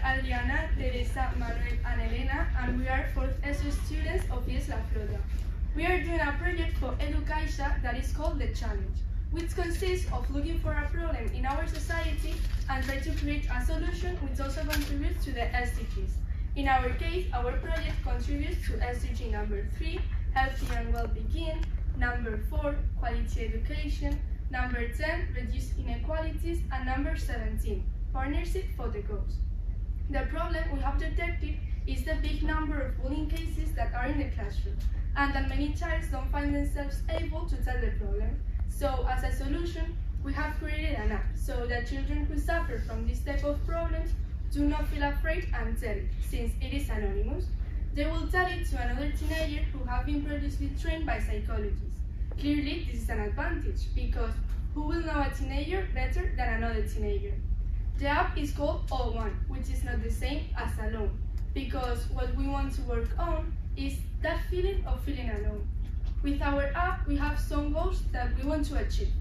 Adriana, Teresa, Manuel, and Elena, and we are 4th SO students of IES FLOTA. We are doing a project for Educaixa that is called The Challenge, which consists of looking for a problem in our society and try to create a solution which also contributes to the SDGs. In our case, our project contributes to SDG number 3, healthy and well-being, number 4, quality education, number 10, reduce inequalities, and number 17, partnership for the goals. The problem we have detected is the big number of bullying cases that are in the classroom, and that many children don't find themselves able to tell the problem. So, as a solution, we have created an app so that children who suffer from this type of problems do not feel afraid and tell it, since it is anonymous. They will tell it to another teenager who have been previously trained by psychologists. Clearly, this is an advantage, because who will know a teenager better than another teenager? The app is called All One, which is not the same as alone, because what we want to work on is that feeling of feeling alone. With our app, we have some goals that we want to achieve.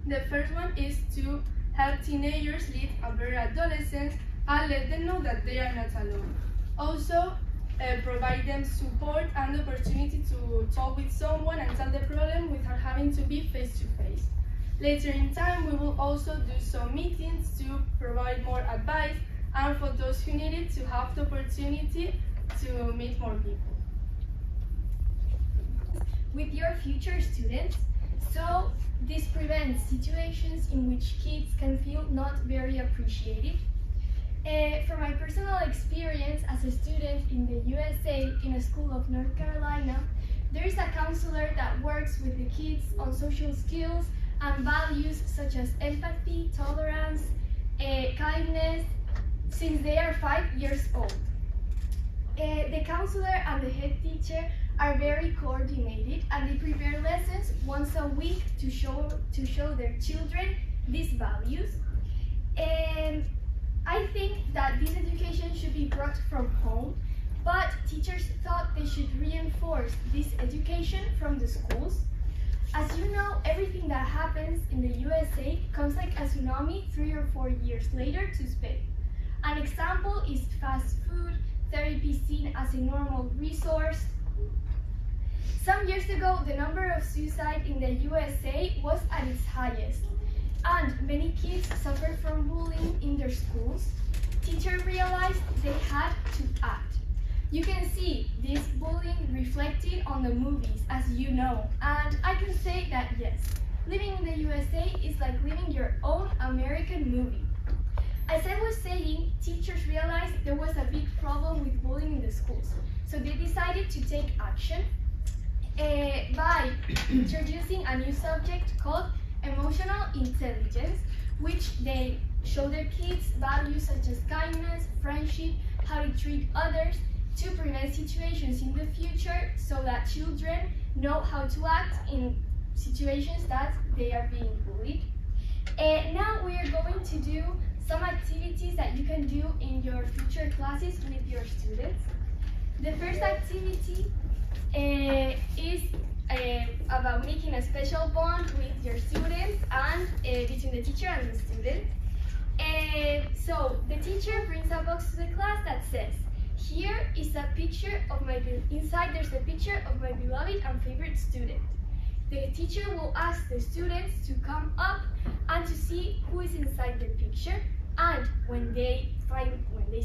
The first one is to help teenagers lead a better adolescence and let them know that they are not alone. Also, provide them support and opportunity to talk with someone and tell the problem without having to be face-to-face. Later in time, we will also do some meetings to provide more advice, and for those who need it, to have the opportunity to meet more people. With your future students, so this prevents situations in which kids can feel not very appreciated. From my personal experience as a student in the USA in a school of North Carolina, there is a counselor that works with the kids on social skills and values such as empathy, tolerance, kindness, since they are 5 years old. The counselor and the head teacher are very coordinated, and they prepare lessons once a week to show their children these values. I think that this education should be brought from home, but teachers thought they should reinforce this education from the schools. As you know, everything that happens in the USA comes like a tsunami 3 or 4 years later to Spain. An example is fast food, therapy seen as a normal resource. Some years ago, the number of suicide in the USA was at its highest, and many kids suffered from bullying in their schools. Teachers realized they had to act. You can see this bullying reflected on the movies, as you know, and I can say that yes, living in the USA is like living your own American movie. As I was saying, teachers realized there was a big problem with bullying in the schools, so they decided to take action by introducing a new subject called emotional intelligence, which they show their kids values such as kindness, friendship, how to treat others, to prevent situations in the future so that children know how to act in situations that they are being bullied. Now we are going to do some activities that you can do in your future classes with your students. The first activity is about making a special bond with your students and between the teacher and the student. So the teacher brings a box to the class that says, here is a picture of inside there's a picture of my beloved and favorite student. The teacher will ask the students to come up and to see who is inside the picture, and when they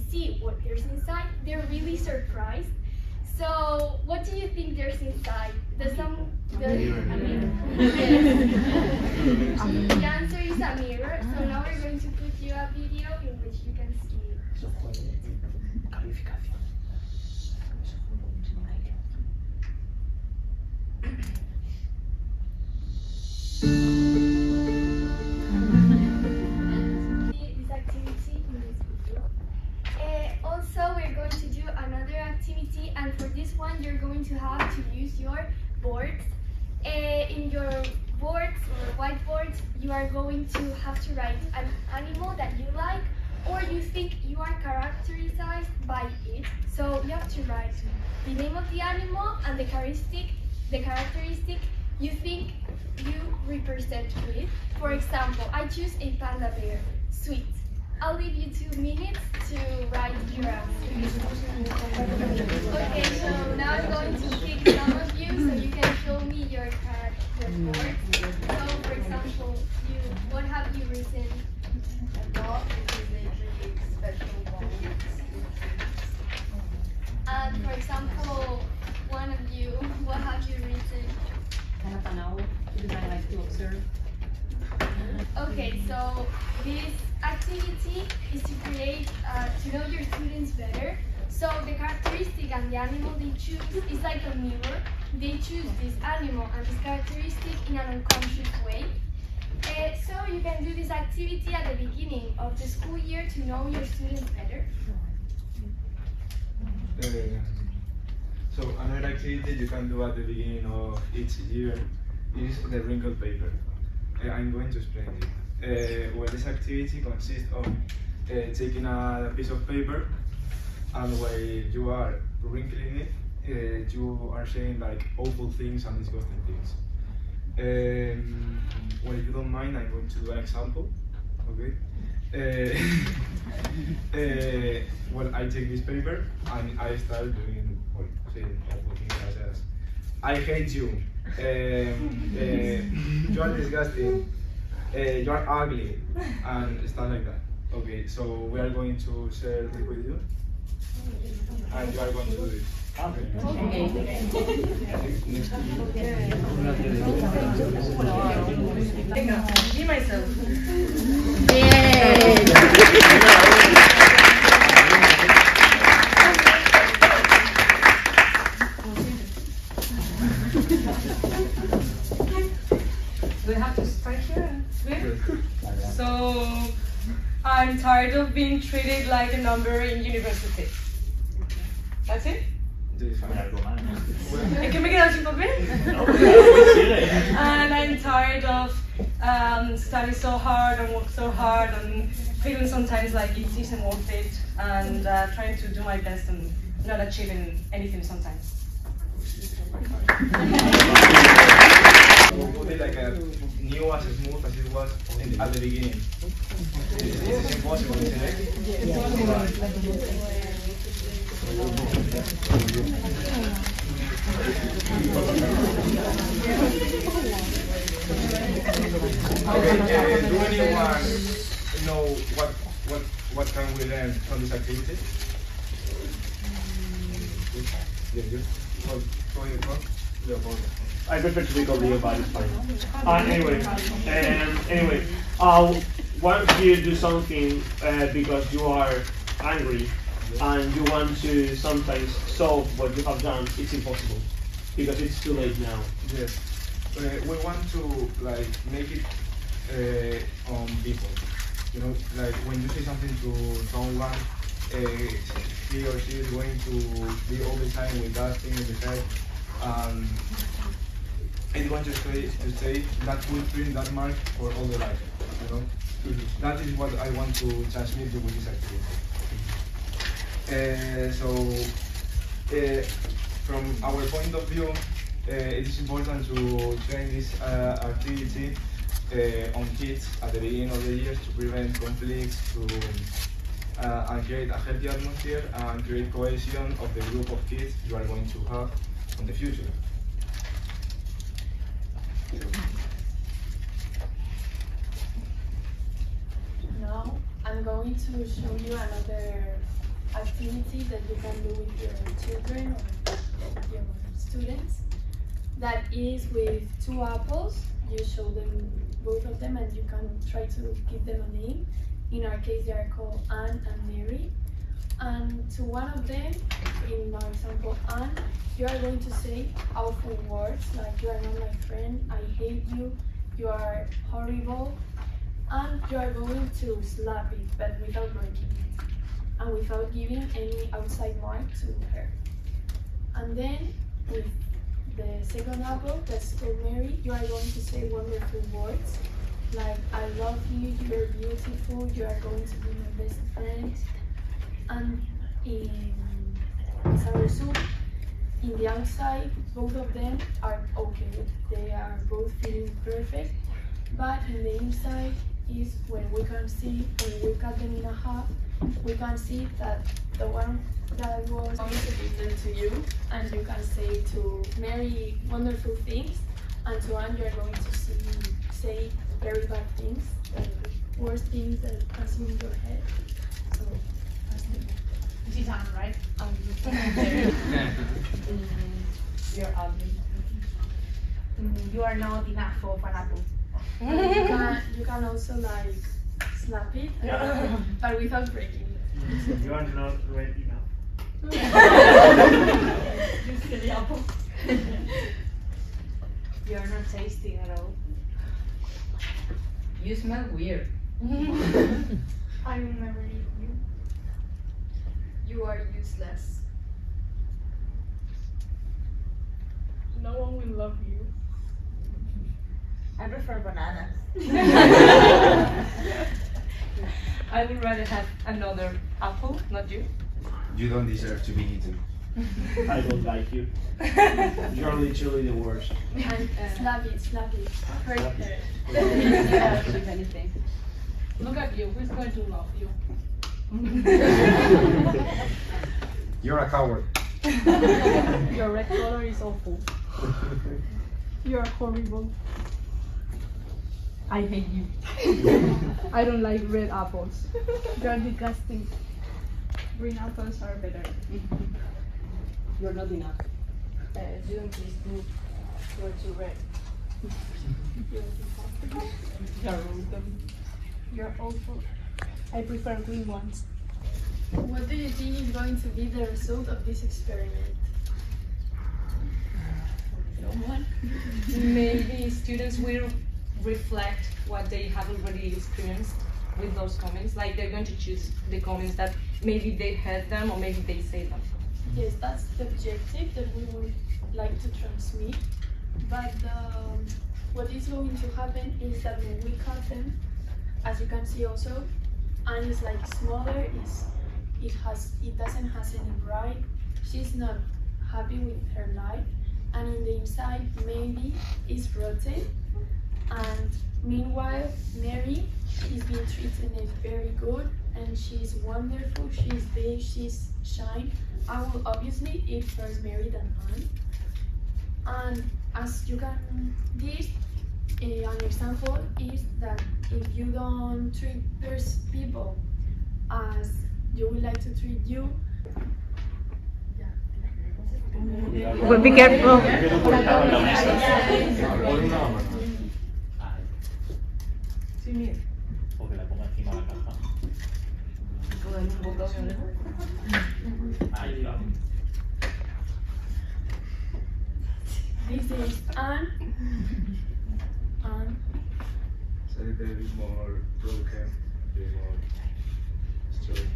see what there's inside, they're really surprised. So, what do you think there's inside? A mirror? Yes. The answer is a mirror. So now we're going to put you a video in which you can see. This activity in this video. Also, we're going to do another activity, and for this one, you're going to have to use your boards. In your boards or whiteboards, you are going to have to write an animal that you like, or you think you are characterized by it. So you have to write the name of the animal and the characteristic you think you represent with. For example, I choose a panda bear, sweet. I'll leave you 2 minutes to write your answers. Okay, so now I'm going to pick some of you so you can show me your words. So, for example, what have you written? A dog, because they create special bonds. And for example, one of you, what have you written? I have an owl because I like to observe. Okay, so this activity is to create, to know your students better. So the characteristic and the animal they choose is like a mirror. They choose this animal and this characteristic in an unconscious way. So you can do this activity at the beginning of the school year to know your students better. So another activity you can do at the beginning of each year is the wrinkled paper. I'm going to explain it. Well, this activity consists of taking a piece of paper, and while you are wrinkling it, you are saying like awful things and disgusting things. Well, if you don't mind, I'm going to do an example. Okay. Well, I take this paper and I start doing, well, saying awful things such as, I hate you, you are disgusting, you are ugly, and stuff like that. Okay, so we are going to share this with you, and you are going to do this. Be myself. Do we have to start here? So, I'm tired of being treated like a number in university. That's it? ¿Es que me he quedado sin papel? And I'm tired of studying so hard and work so hard and feeling sometimes like it isn't worth it, and trying to do my best and not achieving anything sometimes. We'll put it like a new as smooth as it was at the beginning. This is impossible, isn't it? Okay, do anyone know what can we learn from this activity? Yeah, good. I prefer to be called Leo, but it's fine. Anyway, once you do something because you are angry and you want to sometimes solve what you have done, it's impossible because it's too late now. Yes. We want to like make it on people. You know, like when you say something to someone, he or she is going to be all the time with that thing in the head. It's going to stay that footprint, that mark for all the life. You know, that is what I want to transmit with this activity. From our point of view, it is important to train this activity on kids at the beginning of the year to prevent conflicts, and create a healthy atmosphere and create cohesion of the group of kids you are going to have in the future. Now I'm going to show you another activity that you can do with your children or your students. That is with 2 apples. You show them both of them and you can try to give them a name. In our case, they are called Anne and Mary. And to one of them, in our example Anne, you are going to say awful words like you are not my friend, I hate you, you are horrible, and you are going to slap it, but without breaking it, and without giving any outside mark to her. And then with the second apple, that's called Mary, you are going to say wonderful words like I love you, you are beautiful, you are going to be my best friend. And as a result, in the outside, both of them are okay. They are both feeling perfect, but in the inside, is when we cut them in half, we can see that the one that was going to give them to you, and you can say to Mary wonderful things, and to Anne you're going to say very bad things, the worst things that pass in your head. So that's the This is Anne, right? You're ugly. You are not enough of an apple. you can also like snap it, but without breaking it. You are not red enough. You silly apple. You're not tasty at all. You smell weird. I will never eat you. You are useless. No one will love you. I prefer bananas. I would rather have another apple, not you. You don't deserve to be eaten. I don't like you. You're literally the worst. And slap it. Right there. If anything. Look at you, who's going to love you? You're a coward. Your red color is awful. You're horrible. I hate you. I don't like red apples. You're disgusting. Green apples are better. You're not enough. You don't please do. You're too red. You're awful. I prefer green ones. What do you think is going to be the result of this experiment? Maybe students will reflect what they have already experienced with those comments. Like they're going to choose the comments that maybe they heard them or maybe they say them. Yes, that's the objective that we would like to transmit. But what is going to happen is that when we cut them, as you can see also, Anne is like smaller. It doesn't have any bright. She's not happy with her life, and in the inside maybe it's rotten. And meanwhile, Mary is being treated very good, and she's wonderful. She's big. She's shine. I will obviously eat first Mary than Anne. And as you can, this an example is that if you don't treat people as you would like to treat you. Well, be careful. O que la ponga encima de la caja. Ahí está. This is Anne. It's a little bit more broken, a bit more straight.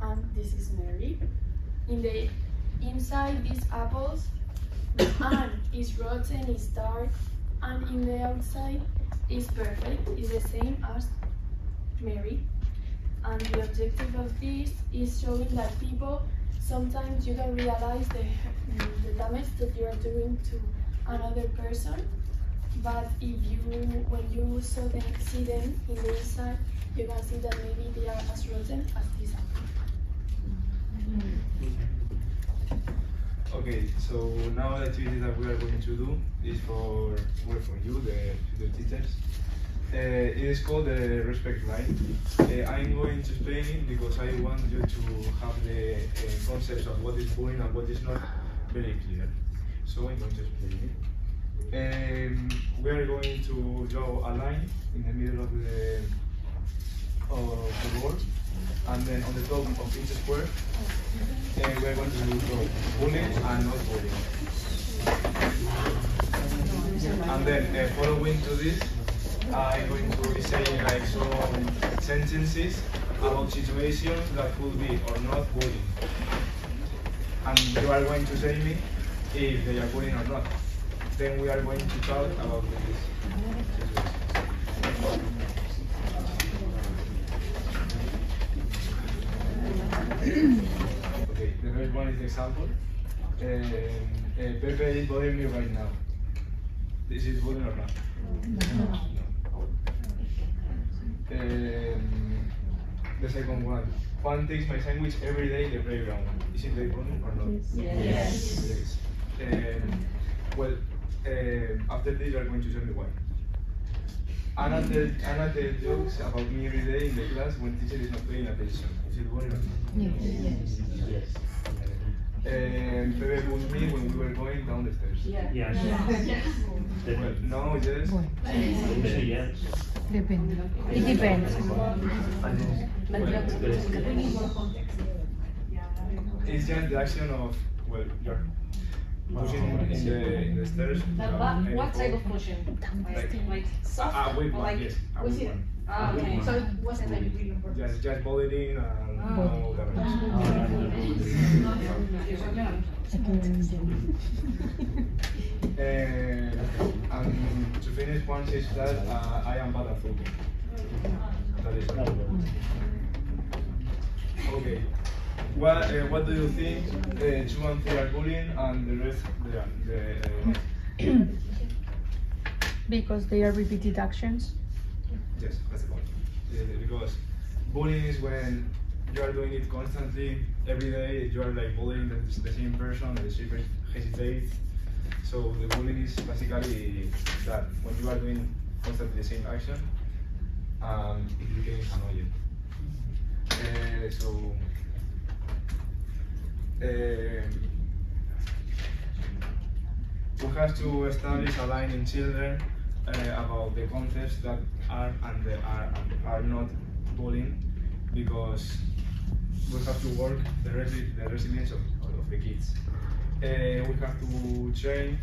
And this is Mary. In the inside, these apples, Anne is rotten, is dark, and in the outside is perfect. It's the same as Mary. And the objective of this is showing that people, sometimes you can realize the damage that you are doing to another person, but when you see them in the inside, you can see that maybe they are as rotten as this apple. Okay, so now the activity that we are going to do is for you, the teachers. It is called the respect line. I'm going to explain it because I want you to have the concepts of what is bullying and what is not very clear. So I'm going to explain it. We are going to draw a line in the middle of the board, and then on the top of each square, we are going to draw bullying and not bullying. And then following to this, I'm going to be saying like some sentences about situations that could be or not bullying. And you are going to say me if they are bullying or not. Then we are going to talk about this situation. Okay, the first one is the example. Pepe is bothering me right now. Is it bullying or not? No. The second one. Juan takes my sandwich every day in the playground. Is it bullying or not? Yes. Yes. Well, after this, you are going to tell me why. Anna tells jokes about me every day in the class when teacher is not paying attention. Is it bullying or not? Yes. Pepe pushed me when we were going down the stairs. Yes. Well, no, yes. I would say yes. Depende. It depends. It's just the action of, well, you're pushing in the stairs. What type of pushing? Like soft? Wait, or like, yes. was it? Okay. So it wasn't like really on purpose. Just bullying and all that. And to finish, one says that I am bad at football. That is all. Okay. What do you think 2 and 3 are bullying and the rest they are? Because they are repeated actions. Yes, that's the point. Because bullying is when you are doing it constantly, every day, you are like bullying the same person, and the same person hesitates. So the bullying is basically that when you are doing constantly the same action, it becomes annoying. We have to establish a line in children about the concepts that are and are not bullying, because we have to work the resilience of the kids. We have to train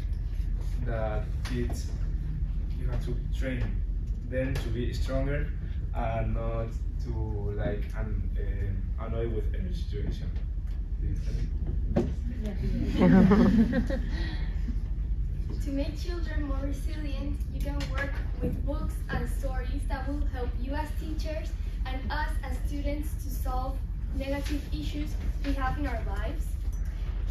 that kids. You have to train them to be stronger and not to like annoy with any situation. To make children more resilient, you can work with books and stories that will help you as teachers and us as students to solve negative issues we have in our lives.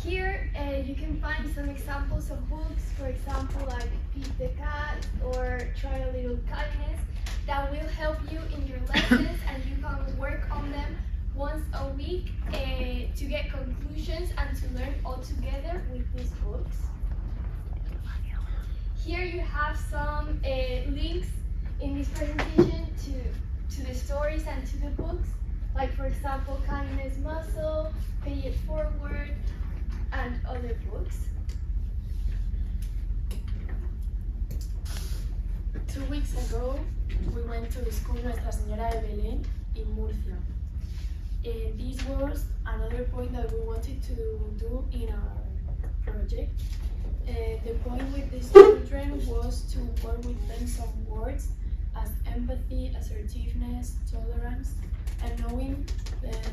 Here you can find some examples of books, for example like Feed the Cat or Try a Little Kindness, that will help you in your lessons, and you can work on them once a week to get conclusions and to learn all together with these books. Here you have some links in this presentation to the stories and to the books, like for example Kindness Muscle, Pay It Forward, and other books. 2 weeks ago, we went to the school Nuestra Señora de Belén in Murcia. This was another point that we wanted to do in our project. The point with these children was to work with them some words as empathy, assertiveness, tolerance, and knowing their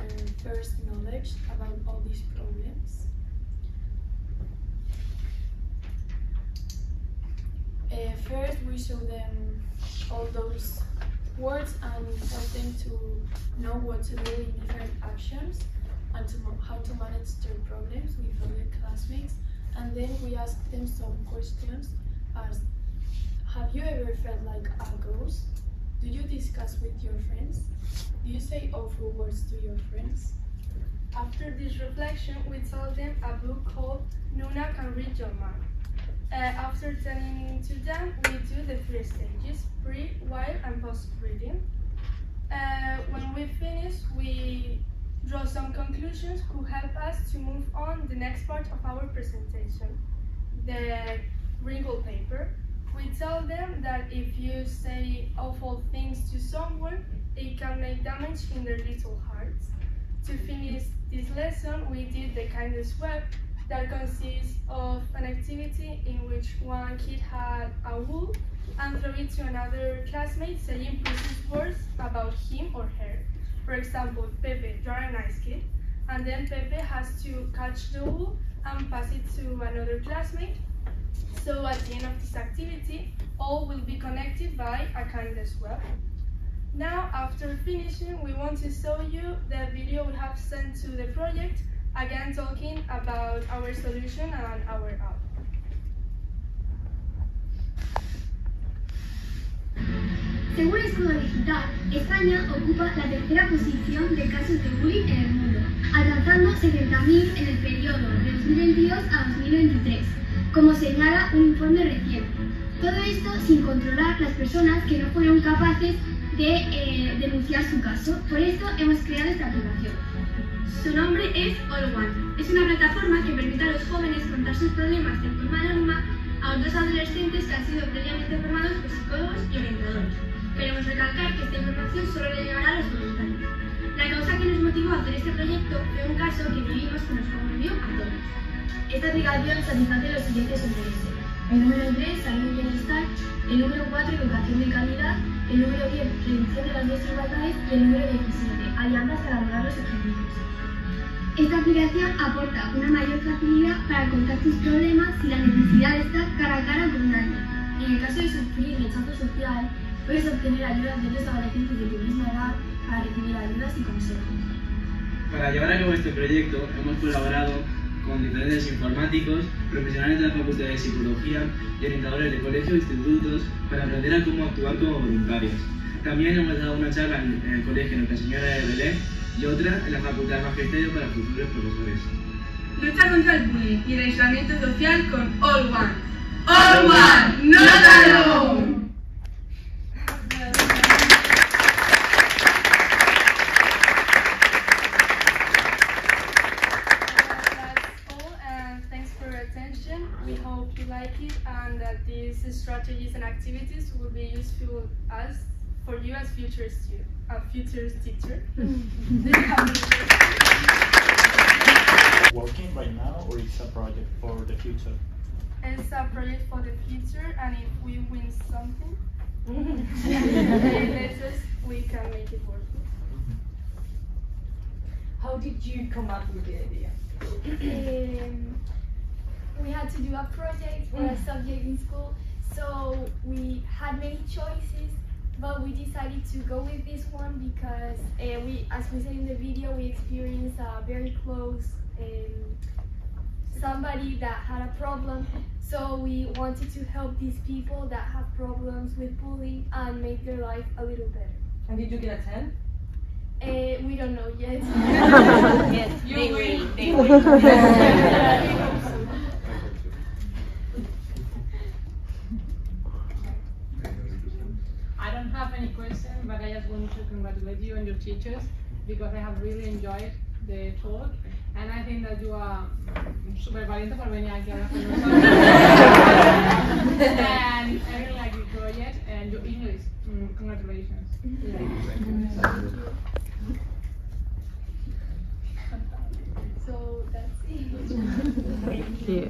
first knowledge about all these problems. First, we show them all those words and help them to know what to do in different actions and how to manage their problems with other classmates. And then we ask them some questions as, have you ever felt like a ghost? Do you discuss with your friends? Do you say awful words to your friends? After this reflection, we told them a book called Nuna Can Read Your Mind. After telling to them, we do the 3 stages, pre, while, and post-reading. When we finish, we draw some conclusions who help us to move on the next part of our presentation, the wrinkled paper. We tell them that if you say awful things to someone, it can make damage in their little hearts. To finish this lesson, we did the kindness web, that consists of an activity in which one kid had a wool and threw it to another classmate saying positive words about him or her. For example, Pepe, you are a nice kid, and then Pepe has to catch the wool and pass it to another classmate. So at the end of this activity, all will be connected by a kindness web. Now, after finishing, we want to show you the video we have sent to the project, again talking about our solution and our app. Según Escudo Digital, España ocupa la tercera posición de casos de bullying en el mundo, alcanzando 70.000 en el periodo de 2022 a 2023, como señala un informe reciente. Todo esto sin controlar las personas que no fueron capaces de denunciar su caso. Por esto hemos creado esta aplicación. Su nombre es All One. Es una plataforma que permite a los jóvenes contar sus problemas de forma anónima a otros adolescentes que han sido previamente formados por psicólogos y orientadores. Queremos recalcar que esta información solo le llegará a los voluntarios. La causa que nos motivó a hacer este proyecto fue un caso que vivimos que nos conmovió a todos. Esta aplicación satisface los siguientes intereses. El número 3, salud y bienestar. El número 4, educación de calidad. El número 10, reducción de las desigualdades. Y el número 17, alianzas para lograr los objetivos. Esta aplicación aporta una mayor facilidad para contar tus problemas sin la necesidad de estar cara a cara con nadie. En el caso de sufrir rechazo social, puedes obtener ayudas de otros adolescentes de tu misma edad para recibir ayudas y consejos. Para llevar a cabo este proyecto hemos colaborado con diferentes informáticos, profesionales de la Facultad de Psicología y orientadores de colegios e institutos para aprender a cómo actuar como voluntarios. También hemos dado una charla en el colegio Nuestra Señora de Belén y otra en la Facultad de Magisterio para futuros profesores. Lucha contra el bullying y el aislamiento social con All One. All One, not alone. We hope you like it and that these strategies and activities will be useful for you as future teacher. Working right now, or it's a project for the future? It's a project for the future, and if we win something, we can make it work. How did you come up with the idea? We had to do a project for a subject in school, so we had many choices, but we decided to go with this one because as we said in the video, we experienced a very close somebody that had a problem, so we wanted to help these people that have problems with bullying and make their life a little better. And did you get a 10? We don't know yet. Yes, they will. I don't have any question, but I just want to congratulate you and your teachers because I have really enjoyed the talk, and I think that you are super valiente por venir aquí a hablar con nosotros. And I really like your project and your English. Congratulations. So that's it. Thank you.